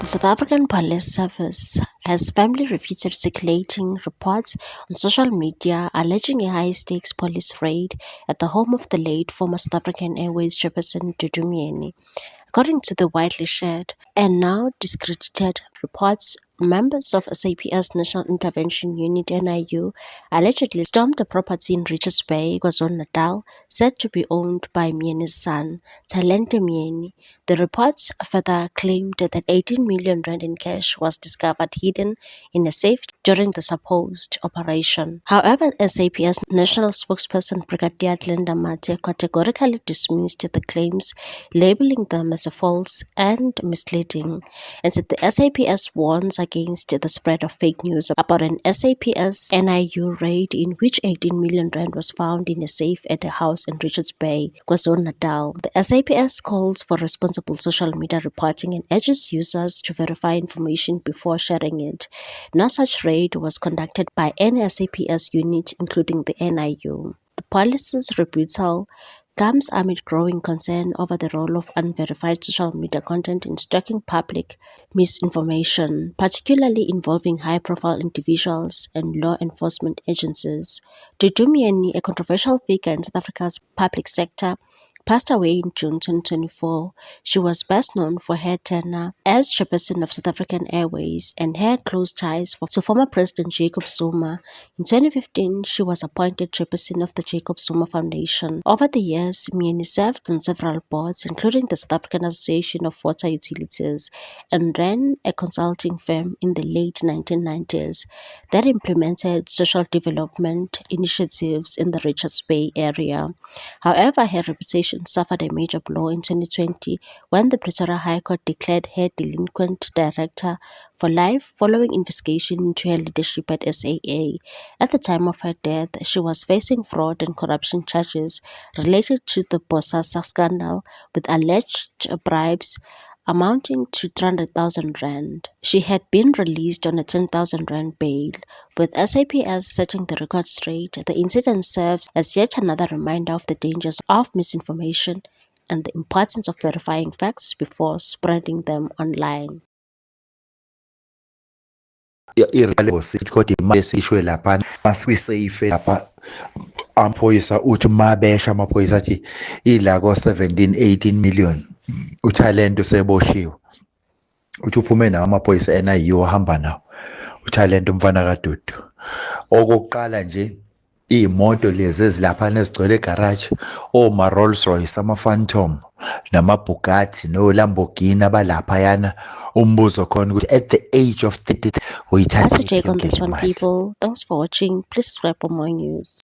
The South African Police Service has firmly refuted circulating reports on social media alleging a high-stakes police raid at the home of the late former South African Airways chairperson Dudu Myeni. According to the widely shared and now discredited reports, members of SAPS National Intervention Unit (NIU) allegedly stormed a property in Richards Bay, KwaZulu-Natal, said to be owned by Myeni's son, Thalente Myeni. The reports further claimed that 18 million rand in cash was discovered hidden in a safe during the supposed operation. However, SAPS National Spokesperson Brigadier Glenda Mathe categorically dismissed the claims, labeling them as false and misleading, and said the SAPS warns against the spread of fake news about an SAPS NIU raid in which 18 million rand was found in a safe at a house in Richards Bay, KwaZulu-Natal. The SAPS calls for responsible social media reporting and urges users to verify information before sharing it. No such raid was conducted by any SAPS unit, including the NIU. The policy's rebuttal comes amid growing concern over the role of unverified social media content in stalking public misinformation, particularly involving high-profile individuals and law enforcement agencies. Dudu Myeni, a controversial figure in South Africa's public sector, passed away in June 2024. She was best known for her tenure as chairperson of South African Airways and her close ties to former President Jacob Zuma. In 2015, she was appointed chairperson of the Jacob Zuma Foundation. Over the years, Myeni served on several boards, including the South African Association of Water Utilities, and ran a consulting firm in the late 1990s that implemented social development initiatives in the Richards Bay area. However, her reputation suffered a major blow in 2020 when the Pretoria High Court declared her delinquent director for life following investigation into her leadership at SAA. At the time of her death, she was facing fraud and corruption charges related to the Bosasa scandal with alleged bribes amounting to 300,000 rand. She had been released on a 10,000 rand bail. With SAPS setting the record straight, the incident serves as yet another reminder of the dangers of misinformation and the importance of verifying facts before spreading them online. Kodwa imali esishwe lapha masiyiseyife lapha amaphoyisa uthi mabesha amaphoyisa athi ila ko 17-18 million uThalente useboshiwe uthi uphume nawo amaphoyisa NIU ahamba nawo uThalente umfana kaDudu. Okokuqala nje iy'moto lezi ezilaphana ezigcwele egarage oma Rolls Royce, ama Phantom nama Bugatti no Lamborghini abalaphayana. Umbuzo khona ukuthi at the age of 30 That's a take on this one, people. Thanks for watching. Please subscribe for more news.